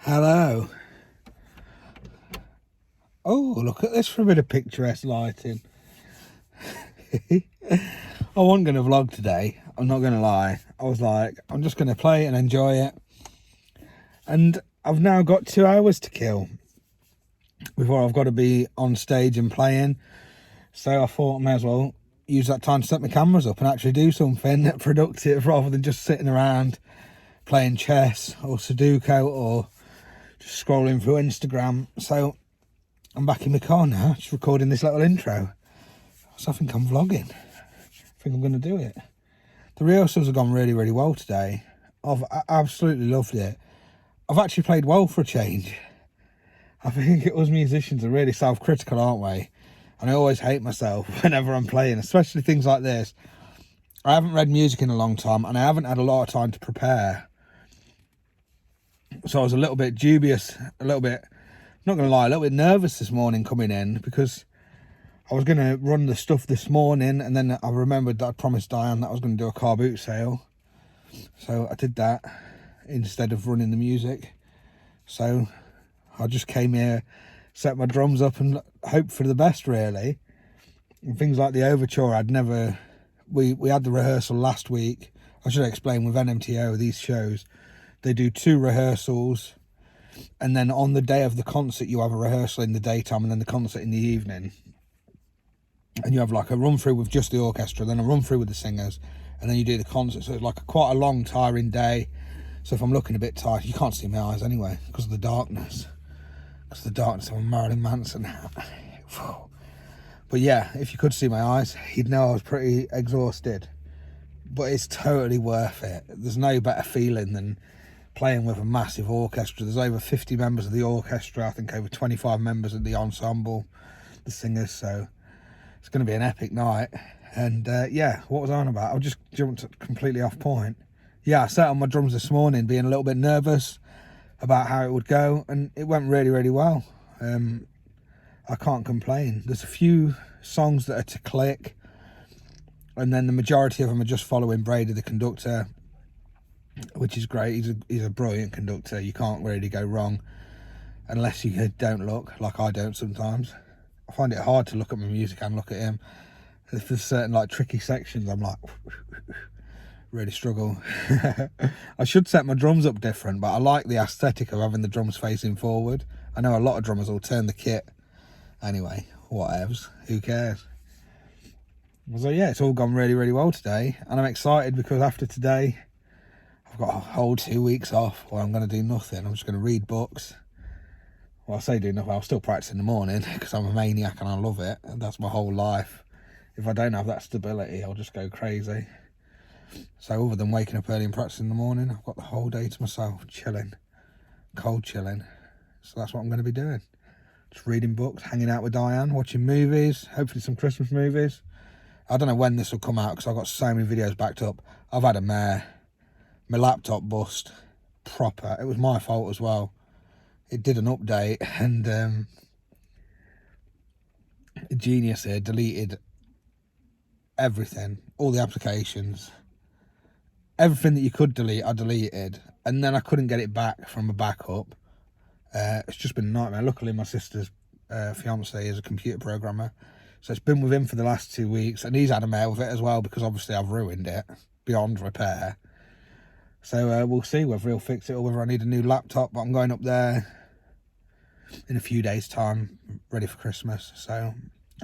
Hello. Oh, look at this for a bit of picturesque lighting. I wasn't going to vlog today, I'm not going to lie. I was like, I'm just going to play and enjoy it. And I've now got 2 hours to kill before I've got to be on stage and playing. So I thought I may as well use that time to set my cameras up and actually do something productive rather than just sitting around playing chess or Sudoku or just scrolling through Instagram. So I'm back in my car now, just recording this little intro. So I think I'm vlogging. I think I'm going to do it. The rehearsals have gone really, really well today. I've absolutely loved it. I've actually played well for a change. I think us musicians are really self-critical, aren't we? And I always hate myself whenever I'm playing, especially things like this. I haven't read music in a long time and I haven't had a lot of time to prepare. So I was a little bit dubious, not going to lie, a little bit nervous this morning coming in because I was going to run the stuff this morning and then I remembered that I promised Diane that I was going to do a car boot sale. So I did that instead of running the music. So I just came here, set my drums up and hoped for the best, really. And things like the overture, we had the rehearsal last week. I should explain, with NMTO, these shows, they do 2 rehearsals. And then on the day of the concert, you have a rehearsal in the daytime and then the concert in the evening. And you have like a run through with just the orchestra, then a run through with the singers, and then you do the concert. So it's like quite a long, tiring day. So if I'm looking a bit tired, you can't see my eyes anyway because of the darkness. Because of the darkness of a Marilyn Manson hat. But yeah, if you could see my eyes, you'd know I was pretty exhausted. But it's totally worth it. There's no better feeling than playing with a massive orchestra. There's over 50 members of the orchestra, I think over 25 members of the ensemble, the singers, so it's going to be an epic night. And yeah, what was I on about? I just jumped completely off point. Yeah, I sat on my drums this morning being a little bit nervous about how it would go, and it went really, really well. I can't complain. There's a few songs that are to click, and then the majority of them are just following Brady, the conductor, which is great. He's a brilliant conductor. You can't really go wrong unless you don't look, like I don't sometimes. I find it hard to look at my music and look at him. If there's certain like tricky sections, I'm like really struggle. I should set my drums up different, but I like the aesthetic of having the drums facing forward. I know a lot of drummers will turn the kit. Anyway, whatevs, who cares? So yeah, it's all gone really, really well today, and I'm excited because after today I've got a whole 2 weeks off where I'm going to do nothing. I'm just going to read books. Well, I say do nothing, I'll still practice in the morning because I'm a maniac and I love it, and that's my whole life. If I don't have that stability, I'll just go crazy. So other than waking up early and practicing in the morning, I've got the whole day to myself, chilling, cold chilling. So that's what I'm going to be doing. Just reading books, hanging out with Diane, watching movies, hopefully some Christmas movies. I don't know when this will come out because I've got so many videos backed up. I've had a mare. My laptop bust proper. It was my fault as well. It did an update and a genius here deleted everything, all the applications, everything that you could delete, I deleted, and then I couldn't get it back from a backup. It's just been a nightmare. Luckily, my sister's fiance is a computer programmer, so it's been with him for the last 2 weeks, and he's had a mare with it as well because obviously I've ruined it beyond repair. So we'll see whether he'll fix it or whether I need a new laptop. But I'm going up there in a few days' time, ready for Christmas. So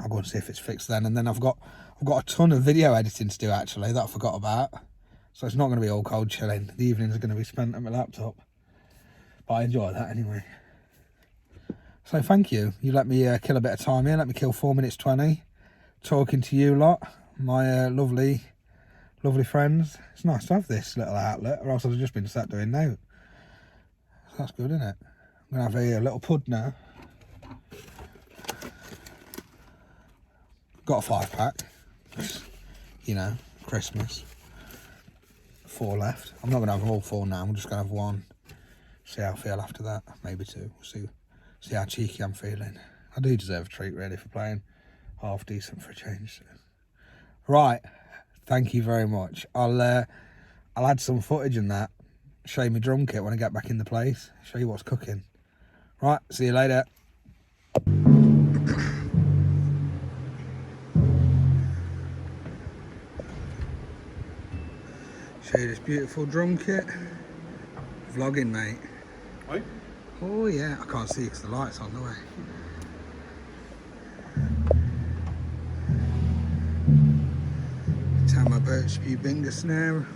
I'll go and see if it's fixed then. And then I've got a ton of video editing to do actually that I forgot about. So it's not going to be all cold chilling. The evenings are going to be spent at my laptop. But I enjoy that anyway. So thank you. You let me kill a bit of time here. Let me kill 4 minutes 20 talking to you lot, my lovely friends. It's nice to have this little outlet, or else I've just been sat doing note. So that's good, isn't it? I'm going to have a little pud now. Got a 5-pack. You know, Christmas. 4 left. I'm not going to have all 4 now. I'm just going to have 1. See how I feel after that. Maybe 2. We'll see how cheeky I'm feeling. I do deserve a treat, really, for playing half decent for a change. Right. Thank you very much. I'll add some footage in that show you my drum kit when I get back in the place. Show you what's cooking. Right, see you later. Show you this beautiful drum kit. Vlogging, mate. Right. Oh yeah, I can't see because the light's on the way. Tama Birch Binga snare.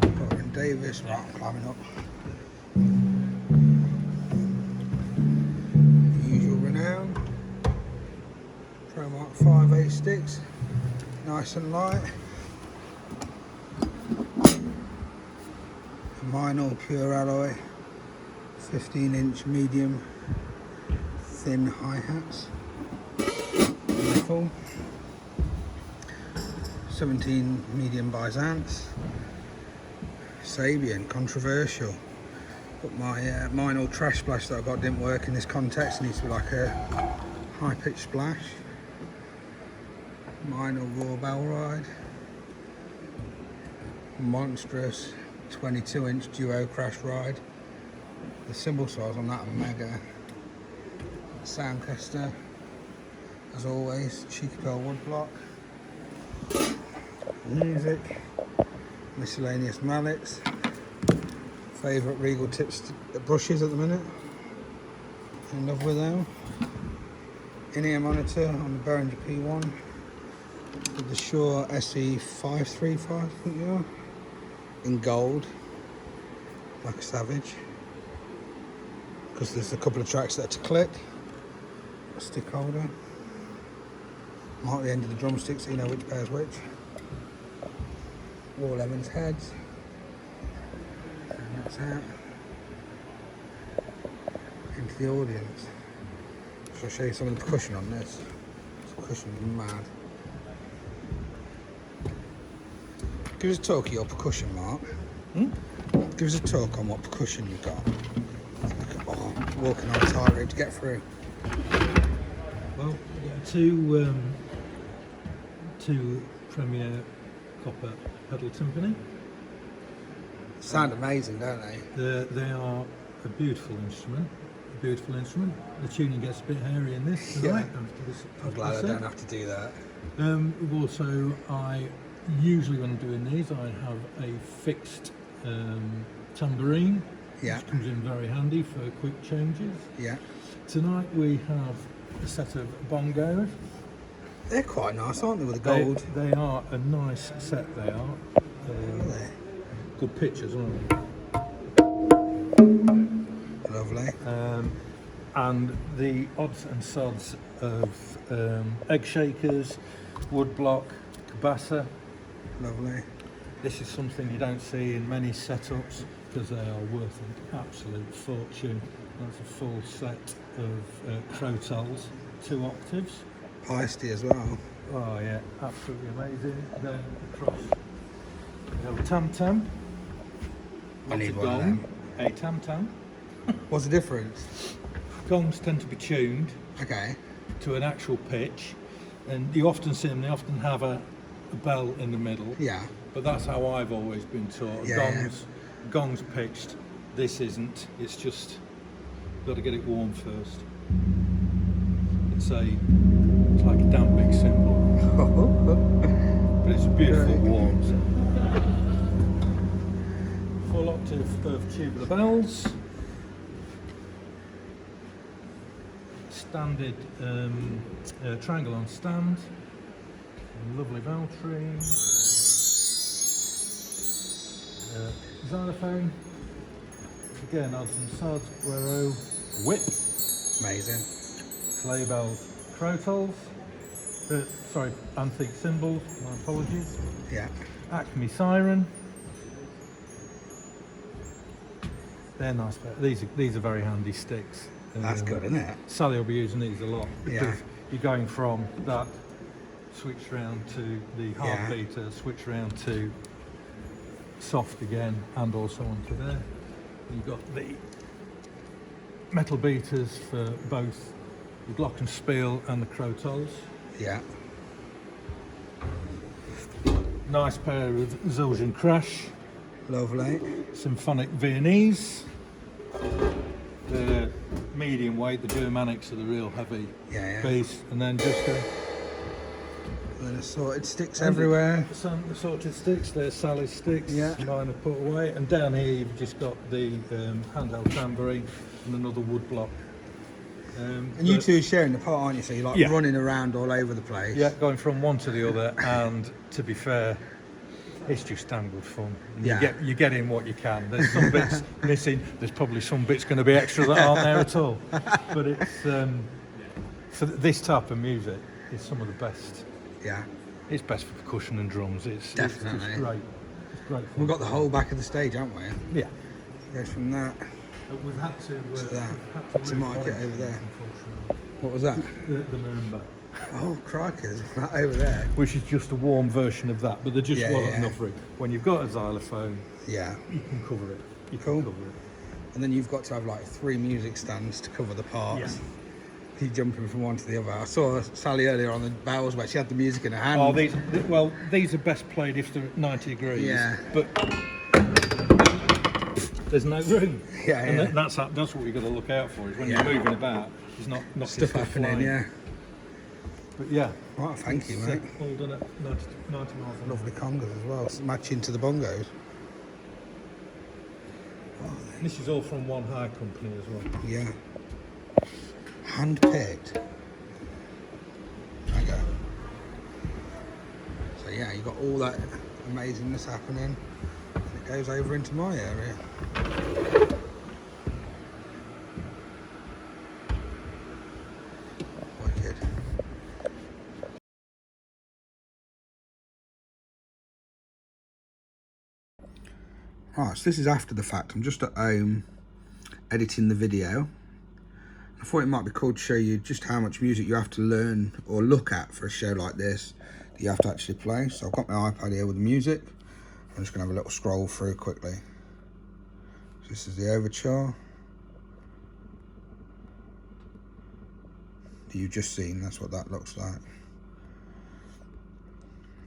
Corin Davis, right, I'm climbing up. The usual renown. Pro Mark 5/8 sticks, nice and light. Vinyl pure alloy, 15-inch medium thin hi-hats. Beautiful. 17 medium Byzance. Sabian, controversial. But my vinyl trash splash that I got didn't work in this context. It needs to be like a high-pitched splash. Vinyl raw bell ride. Monstrous 22-inch duo crash ride. The cymbal size on that are mega. Soundcaster, as always, cheeky pearl wood block. Music, miscellaneous mallets. Favourite Regal tips brushes at the minute. In love with them. In-ear monitor on the Behringer P1 with the Shure SE535, I think you are. In gold, like a savage, because there's a couple of tracks that are to click. A stick holder, mark the end of the drumstick so you know which pair's which. Wall Evans heads, and that's out into the audience. So I'll show you some of the percussion on this. This percussion is mad. Give us a talk of your percussion, Mark. Give us a talk on what percussion you've got. Oh, walking on a tightrope to get through. Well, two Premier copper pedal timpani. Sound amazing, don't they? They are a beautiful instrument. The tuning gets a bit hairy in this tonight. Yeah. I'm glad I don't have to do that. Also, usually when I'm doing these, I have a fixed tambourine, which comes in very handy for quick changes. Yeah. Tonight we have a set of bongos. They're quite nice, aren't they, with the gold? They are a nice set, they are. Good pitch as well. Lovely. And the odds and sods of egg shakers, wood block, cabassa. Lovely. This is something you don't see in many setups because they are worth an absolute fortune. That's a full set of crotals, 2 octaves. Peisty as well. Oh yeah, absolutely amazing. Then across we have a tam-tam. I need one of them. A tam-tam. What's the difference? Gongs tend to be tuned to an actual pitch, and you often see them, they often have a bell in the middle. Yeah. But that's how I've always been taught. Gongs pitched, this isn't, it's just got to get it warm first. It's like a damn big cymbal. But it's a beautiful warm cymbal. Full octave of tubular bells. Standard triangle on stand. Lovely bell tree. Xylophone. Again, odds and sods, Guero, whip. Amazing. Sleigh bells, crotals. Antique cymbals, my apologies. Yeah. Acme siren. They're nice. These are very handy sticks. That's good, isn't it? Sally will be using these a lot because Yeah. you're going from that switch round to the hard beater, switch round to soft again, and also onto there. You've got the metal beaters for both the glockenspiel and the crotals. Yeah. Nice pair of Zildjian Crash. Lovely. Symphonic Viennese. The medium weight, the Germanics are the real heavy piece. And then just then assorted sticks everywhere. Some assorted sticks, there's Sally's sticks, Yeah. mine are put away. And down here you've just got the handheld tambourine and another wood block. And you two are sharing the part, aren't you? So you're like running around all over the place. Yeah, going from one to the other, and to be fair, it's just damn good fun. You get in what you can. There's some bits missing. There's probably some bits going to be extra that aren't there at all. But it's for this type of music, it's some of the best. Yeah. It's best for percussion and drums. It's Definitely. It's just great. It's great fun. We've got the whole back of the stage, haven't we? Yeah. It goes from that We've had to that to market over there. What was that? The marimba. Oh, crikey, there's that over there. Which is just a warm version of that, but there just wasn't yeah. enough for it. When you've got a xylophone, Yeah. you can cover it. You Cool. can cover it. And then you've got to have like 3 music stands to cover the parts. Yeah. Keep jumping from one to the other. I saw Sally earlier on the bells where she had the music in her hand. Oh, these are best played if they're at 90 degrees. Yeah. But there's no room. Yeah, And yeah. that's what you've got to look out for, is when you're moving about, there's not Stuff happening, flying. yeah. But yeah. Right, thank you, mate. All done at 90 miles an hour. Lovely congas as well, matching to the bongos. This is all from one hire company as well. Yeah. Hand-picked. There you go. So yeah, you've got all that amazingness happening. And it goes over into my area. Wicked. Right, so this is after the fact. I'm just at home editing the video. I thought it might be cool to show you just how much music you have to learn or look at for a show like this that you have to actually play. So I've got my iPad here with the music. I'm just going to have a little scroll through quickly. So this is the overture that you've just seen. That's what that looks like.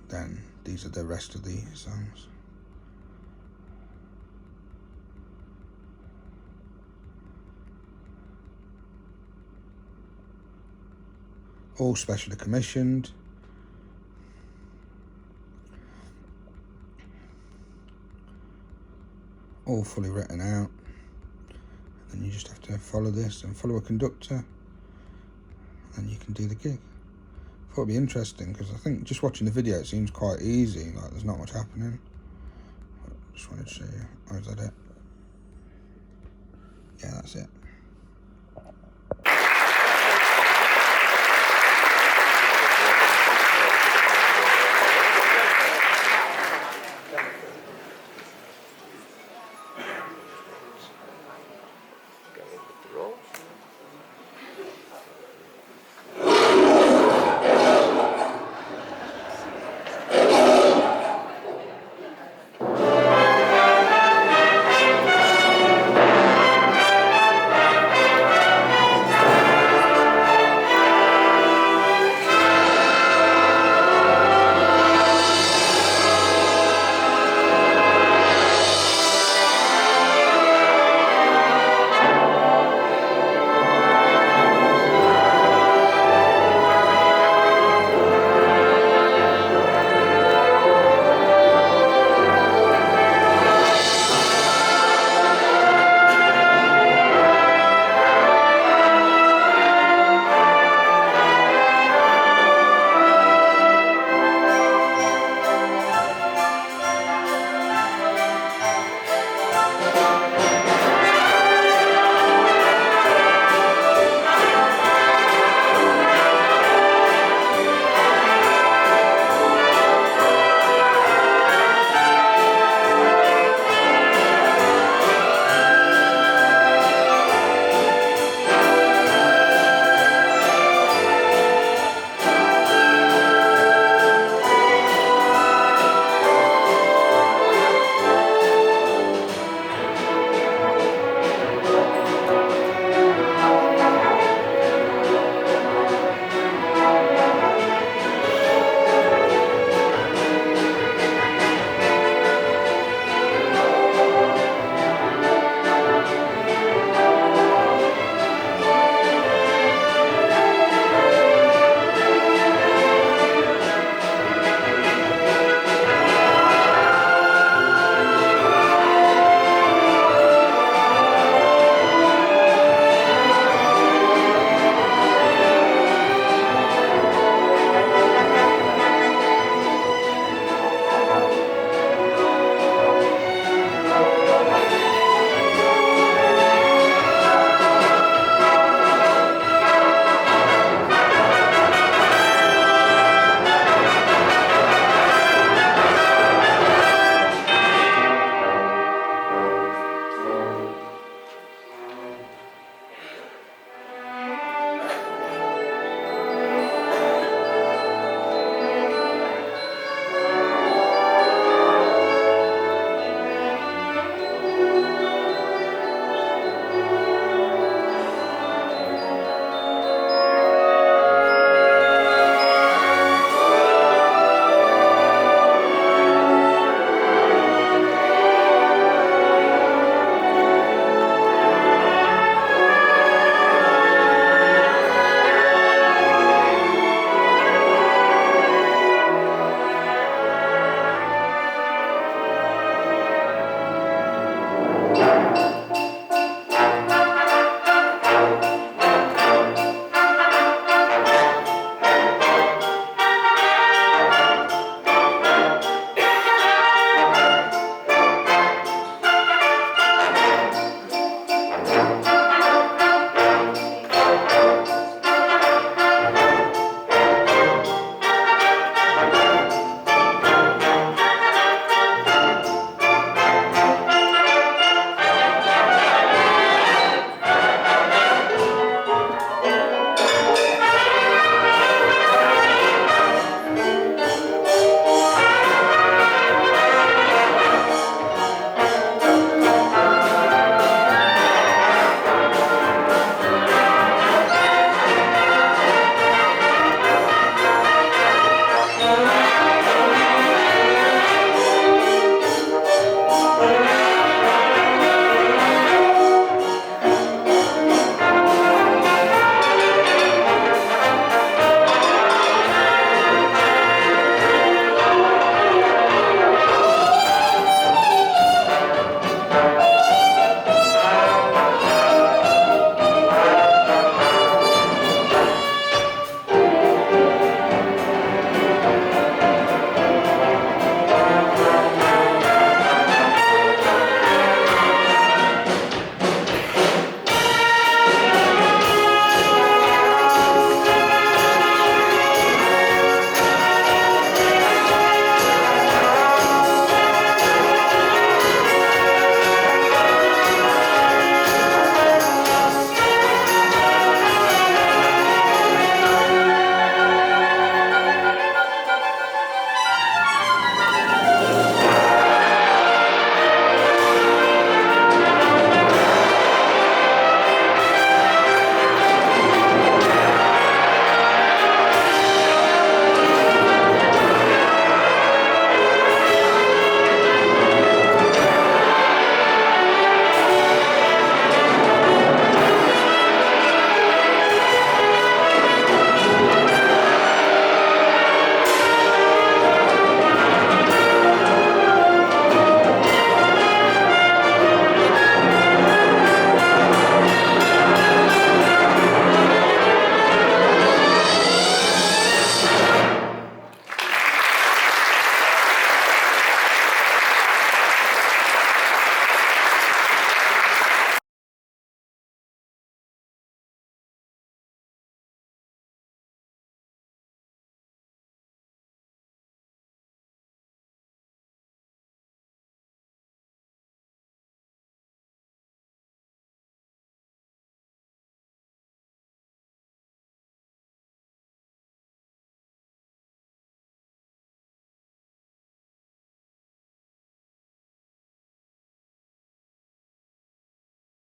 Then these are the rest of the songs. All specially commissioned. All fully written out. And then you just have to follow this and follow a conductor. And you can do the gig. I thought it'd be interesting because I think just watching the video it seems quite easy, like there's not much happening. Just wanted to show you. Oh, is that it? Yeah, that's it.